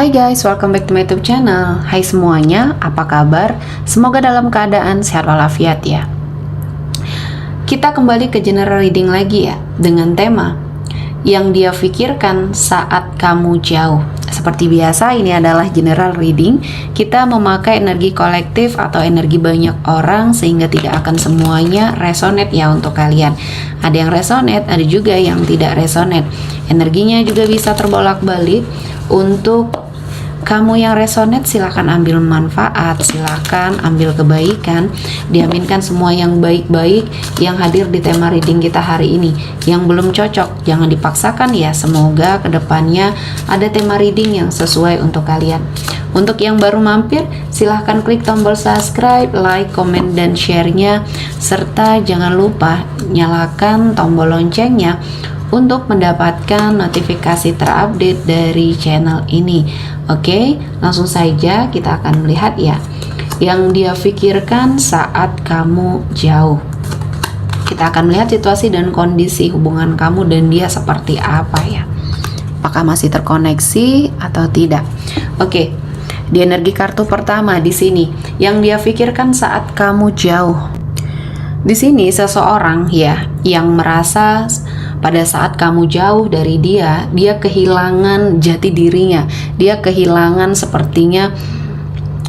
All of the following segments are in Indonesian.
Hai guys, welcome back to my YouTube channel. Hai semuanya, apa kabar? Semoga dalam keadaan sehat walafiat ya. Kita kembali ke general reading lagi ya, dengan tema yang dia pikirkan saat kamu jauh. Seperti biasa, ini adalah general reading. Kita memakai energi kolektif atau energi banyak orang sehingga tidak akan semuanya resonate ya untuk kalian. Ada yang resonate, ada juga yang tidak resonate. Energinya juga bisa terbolak-balik. Untuk kamu yang resonate, silahkan ambil manfaat, silahkan ambil kebaikan. Diaminkan semua yang baik-baik yang hadir di tema reading kita hari ini. Yang belum cocok, jangan dipaksakan ya. Semoga kedepannya ada tema reading yang sesuai untuk kalian. Untuk yang baru mampir, silahkan klik tombol subscribe, like, komen, dan share-nya. Serta jangan lupa nyalakan tombol loncengnya untuk mendapatkan notifikasi terupdate dari channel ini. Oke, langsung saja kita akan melihat ya yang dia pikirkan saat kamu jauh. Kita akan melihat situasi dan kondisi hubungan kamu dan dia seperti apa ya. Apakah masih terkoneksi atau tidak? Oke. Di energi kartu pertama di sini yang dia pikirkan saat kamu jauh. Di sini seseorang ya yang merasa pada saat kamu jauh dari dia kehilangan jati dirinya. Dia kehilangan sepertinya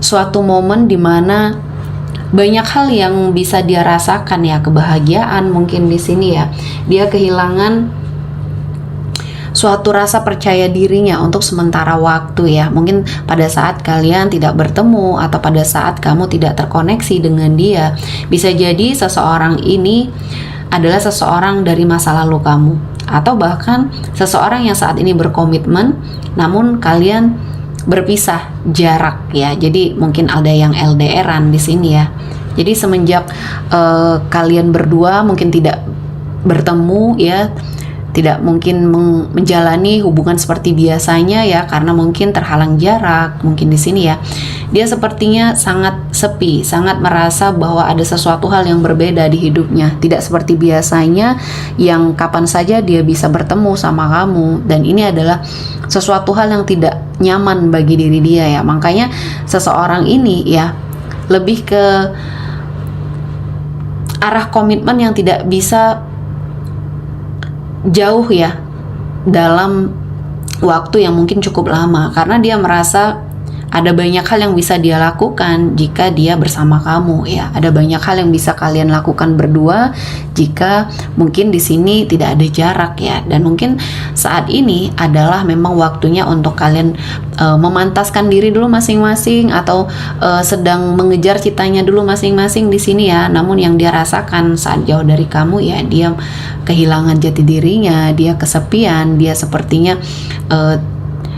suatu momen di mana banyak hal yang bisa dia rasakan ya, kebahagiaan mungkin di sini ya. Dia kehilangan suatu rasa percaya dirinya untuk sementara waktu ya. Mungkin pada saat kalian tidak bertemu atau pada saat kamu tidak terkoneksi dengan dia, bisa jadi seseorang ini adalah seseorang dari masa lalu kamu, atau bahkan seseorang yang saat ini berkomitmen namun kalian berpisah jarak ya. Jadi mungkin ada yang LDR-an di sini ya. Jadi semenjak kalian berdua mungkin tidak bertemu ya, tidak mungkin menjalani hubungan seperti biasanya ya, karena mungkin terhalang jarak. Mungkin di sini ya dia sepertinya sangat sepi, sangat merasa bahwa ada sesuatu hal yang berbeda di hidupnya, tidak seperti biasanya yang kapan saja dia bisa bertemu sama kamu. Dan ini adalah sesuatu hal yang tidak nyaman bagi diri dia ya. Makanya seseorang ini ya lebih ke arah komitmen yang tidak bisa jauh ya dalam waktu yang mungkin cukup lama, karena dia merasa ada banyak hal yang bisa dia lakukan jika dia bersama kamu ya. Ada banyak hal yang bisa kalian lakukan berdua jika mungkin di sini tidak ada jarak ya. Dan mungkin saat ini adalah memang waktunya untuk kalian memantaskan diri dulu masing-masing, atau sedang mengejar citanya dulu masing-masing di sini ya. Namun yang dia rasakan saat jauh dari kamu ya, dia kehilangan jati dirinya, dia kesepian, dia sepertinya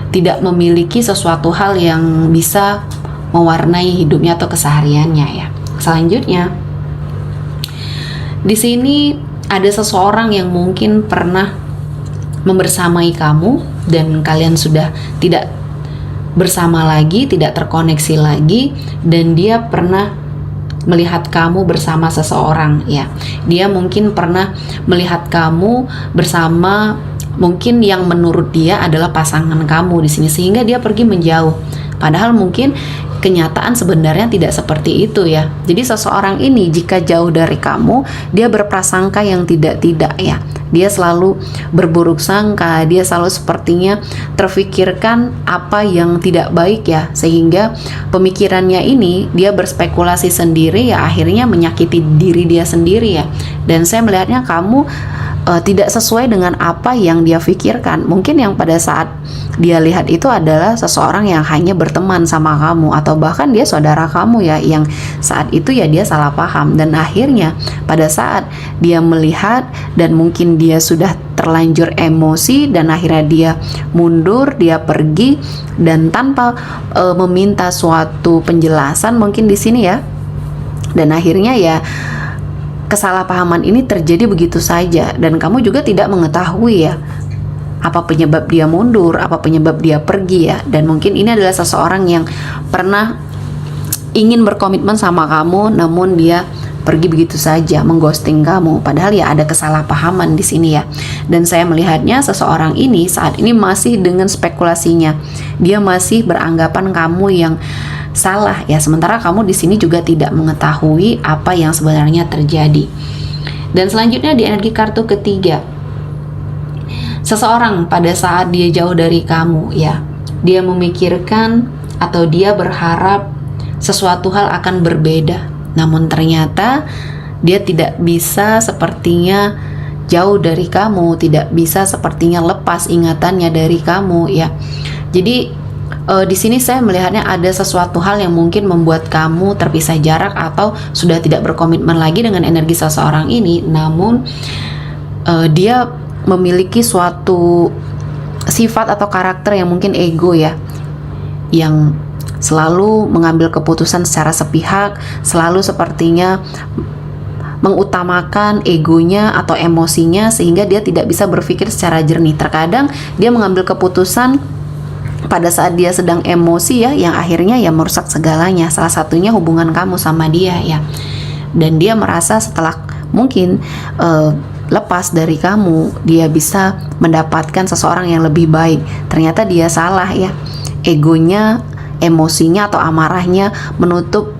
tidak memiliki sesuatu hal yang bisa mewarnai hidupnya atau kesehariannya ya. Selanjutnya di sini ada seseorang yang mungkin pernah membersamai kamu dan kalian sudah tidak bersama lagi, tidak terkoneksi lagi, dan dia pernah melihat kamu bersama seseorang ya. Dia mungkin pernah melihat kamu bersama mungkin yang menurut dia adalah pasangan kamu di sini, sehingga dia pergi menjauh. Padahal mungkin kenyataan sebenarnya tidak seperti itu ya. Jadi seseorang ini jika jauh dari kamu, dia berprasangka yang tidak-tidak ya. Dia selalu berburuk sangka, dia selalu sepertinya terfikirkan apa yang tidak baik ya, sehingga pemikirannya ini dia berspekulasi sendiri ya, akhirnya menyakiti diri dia sendiri ya. Dan saya melihatnya kamu tidak sesuai dengan apa yang dia pikirkan. Mungkin yang pada saat dia lihat itu adalah seseorang yang hanya berteman sama kamu, atau bahkan dia saudara kamu ya, yang saat itu ya dia salah paham. Dan akhirnya pada saat dia melihat dan mungkin dia sudah terlanjur emosi, dan akhirnya dia mundur, dia pergi dan tanpa meminta suatu penjelasan mungkin di sini ya. Dan akhirnya ya kesalahpahaman ini terjadi begitu saja, dan kamu juga tidak mengetahui ya apa penyebab dia mundur, apa penyebab dia pergi ya. Dan mungkin ini adalah seseorang yang pernah ingin berkomitmen sama kamu, namun dia pergi begitu saja, mengghosting kamu. Padahal ya ada kesalahpahaman di sini ya. Dan saya melihatnya seseorang ini saat ini masih dengan spekulasinya. Dia masih beranggapan kamu yang salah ya. Sementara kamu di sini juga tidak mengetahui apa yang sebenarnya terjadi. Dan selanjutnya di energi kartu ketiga, seseorang pada saat dia jauh dari kamu ya, dia memikirkan atau dia berharap sesuatu hal akan berbeda. Namun ternyata dia tidak bisa sepertinya jauh dari kamu, tidak bisa sepertinya lepas ingatannya dari kamu ya. Jadi di sini saya melihatnya ada sesuatu hal yang mungkin membuat kamu terpisah jarak atau sudah tidak berkomitmen lagi dengan energi seseorang ini. Namun dia memiliki suatu sifat atau karakter yang mungkin ego ya, yang selalu mengambil keputusan secara sepihak, selalu sepertinya mengutamakan egonya atau emosinya sehingga dia tidak bisa berpikir secara jernih. Terkadang dia mengambil keputusan pada saat dia sedang emosi ya, yang akhirnya ya merusak segalanya. Salah satunya hubungan kamu sama dia ya. Dan dia merasa setelah mungkin lepas dari kamu, dia bisa mendapatkan seseorang yang lebih baik. Ternyata dia salah ya. Egonya, emosinya atau amarahnya menutup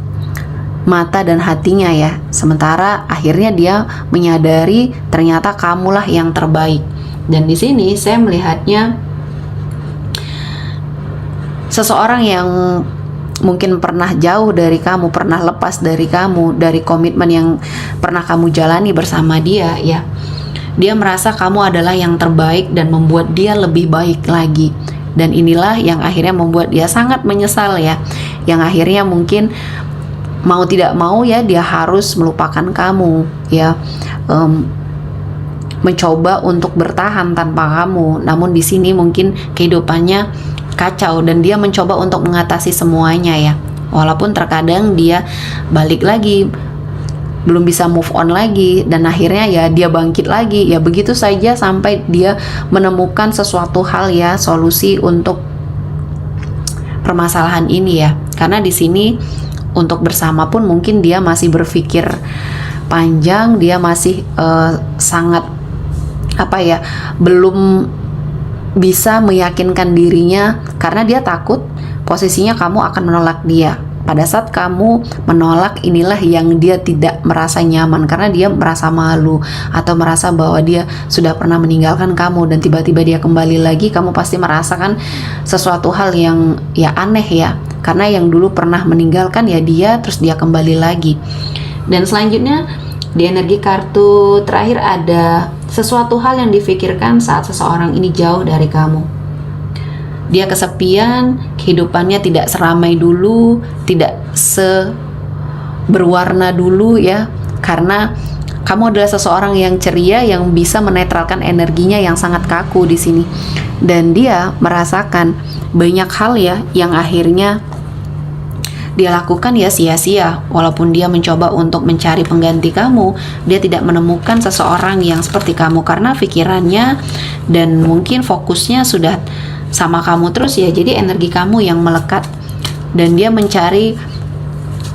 mata dan hatinya ya. Sementara akhirnya dia menyadari ternyata kamulah yang terbaik. Dan di sini saya melihatnya seseorang yang mungkin pernah jauh dari kamu, pernah lepas dari kamu, dari komitmen yang pernah kamu jalani bersama dia ya. Dia merasa kamu adalah yang terbaik dan membuat dia lebih baik lagi. Dan inilah yang akhirnya membuat dia sangat menyesal ya. Yang akhirnya mungkin mau tidak mau ya dia harus melupakan kamu ya. Mencoba untuk bertahan tanpa kamu. Namun di sini mungkin kehidupannya kacau dan dia mencoba untuk mengatasi semuanya ya. Walaupun terkadang dia balik lagi, belum bisa move on lagi, dan akhirnya ya dia bangkit lagi ya, begitu saja sampai dia menemukan sesuatu hal ya, solusi untuk permasalahan ini ya. Karena di sini untuk bersama pun mungkin dia masih berpikir panjang, dia masih sangat belum bisa meyakinkan dirinya karena dia takut posisinya kamu akan menolak dia. Pada saat kamu menolak, inilah yang dia tidak merasa nyaman karena dia merasa malu atau merasa bahwa dia sudah pernah meninggalkan kamu dan tiba-tiba dia kembali lagi. Kamu pasti merasakan sesuatu hal yang ya aneh ya, karena yang dulu pernah meninggalkan ya dia, terus dia kembali lagi. Dan selanjutnya di energi kartu terakhir ada sesuatu hal yang difikirkan saat seseorang ini jauh dari kamu. Dia kesepian, kehidupannya tidak seramai dulu, tidak berwarna dulu ya, karena kamu adalah seseorang yang ceria yang bisa menetralkan energinya yang sangat kaku di sini. Dan dia merasakan banyak hal ya yang akhirnya dia lakukan ya sia-sia. Walaupun dia mencoba untuk mencari pengganti kamu, dia tidak menemukan seseorang yang seperti kamu karena pikirannya dan mungkin fokusnya sudah sama kamu terus ya. Jadi energi kamu yang melekat dan dia mencari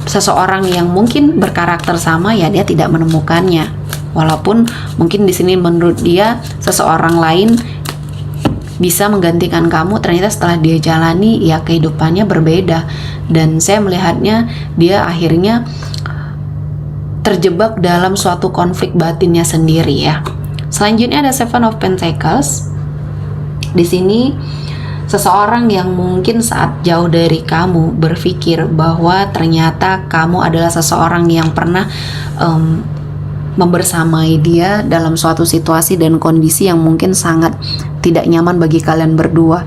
seseorang yang mungkin berkarakter sama ya, dia tidak menemukannya. Walaupun mungkin di sini menurut dia seseorang lain bisa menggantikan kamu, ternyata setelah dia jalani ya kehidupannya berbeda. Dan saya melihatnya dia akhirnya terjebak dalam suatu konflik batinnya sendiri ya. Selanjutnya ada Seven of Pentacles. Di sini seseorang yang mungkin saat jauh dari kamu berpikir bahwa ternyata kamu adalah seseorang yang pernah membersamai dia dalam suatu situasi dan kondisi yang mungkin sangat tidak nyaman bagi kalian berdua.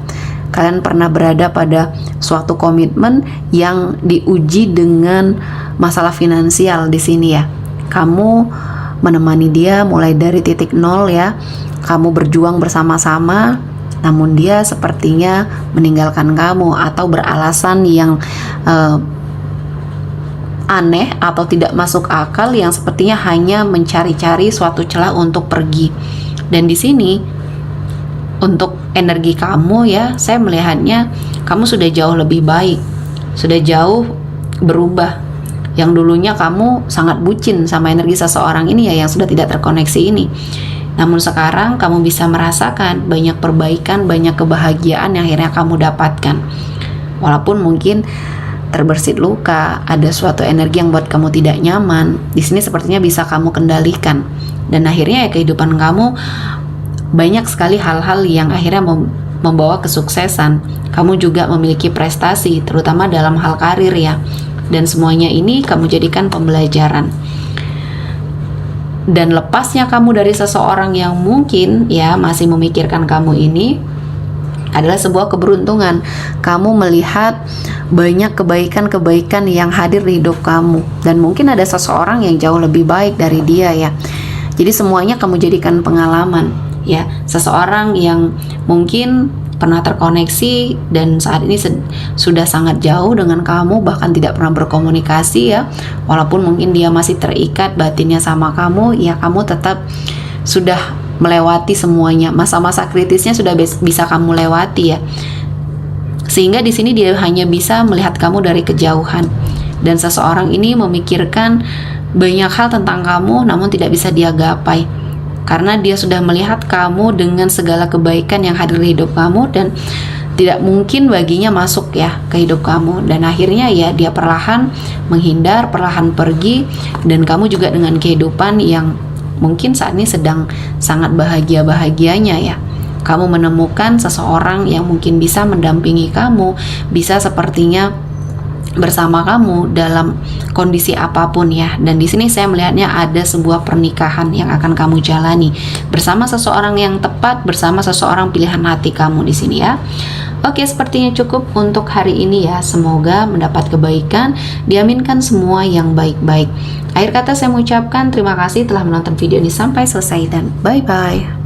Kalian pernah berada pada suatu komitmen yang diuji dengan masalah finansial di sini ya. Kamu menemani dia mulai dari titik nol ya. Kamu berjuang bersama-sama, namun dia sepertinya meninggalkan kamu atau beralasan yang aneh atau tidak masuk akal yang sepertinya hanya mencari-cari suatu celah untuk pergi. Dan di sini untuk energi kamu ya, saya melihatnya kamu sudah jauh lebih baik, sudah jauh berubah. yang dulunya kamu sangat bucin sama energi seseorang ini ya, yang sudah tidak terkoneksi ini. Namun sekarang kamu bisa merasakan banyak perbaikan, banyak kebahagiaan yang akhirnya kamu dapatkan. Walaupun mungkin terbersit luka, ada suatu energi yang buat kamu tidak nyaman, di sini sepertinya bisa kamu kendalikan. Dan akhirnya ya kehidupan kamu banyak sekali hal-hal yang akhirnya membawa kesuksesan. Kamu juga memiliki prestasi, terutama dalam hal karir ya. Dan semuanya ini kamu jadikan pembelajaran. Dan lepasnya kamu dari seseorang yang mungkin ya masih memikirkan kamu ini adalah sebuah keberuntungan. Kamu melihat banyak kebaikan-kebaikan yang hadir di hidup kamu, dan mungkin ada seseorang yang jauh lebih baik dari dia ya. Jadi semuanya kamu jadikan pengalaman ya. Seseorang yang mungkin pernah terkoneksi dan saat ini sudah sangat jauh dengan kamu, bahkan tidak pernah berkomunikasi ya. Walaupun mungkin dia masih terikat batinnya sama kamu, ya kamu tetap sudah melewati semuanya. Masa-masa kritisnya sudah bisa kamu lewati ya. Sehingga di sini dia hanya bisa melihat kamu dari kejauhan. Dan seseorang ini memikirkan banyak hal tentang kamu, namun tidak bisa dia gapai. Karena dia sudah melihat kamu dengan segala kebaikan yang hadir di hidup kamu, dan tidak mungkin baginya masuk ya ke hidup kamu. Dan akhirnya ya dia perlahan menghindar, perlahan pergi, dan kamu juga dengan kehidupan yang mungkin saat ini sedang sangat bahagia-bahagianya ya. Kamu menemukan seseorang yang mungkin bisa mendampingi kamu, bisa sepertinya bersama kamu dalam kondisi apapun ya. Dan di sini saya melihatnya ada sebuah pernikahan yang akan kamu jalani bersama seseorang yang tepat, bersama seseorang pilihan hati kamu di sini ya. Oke, sepertinya cukup untuk hari ini ya. Semoga mendapat kebaikan, diaminkan semua yang baik-baik. Akhir kata saya mengucapkan terima kasih telah menonton video ini sampai selesai, dan bye-bye.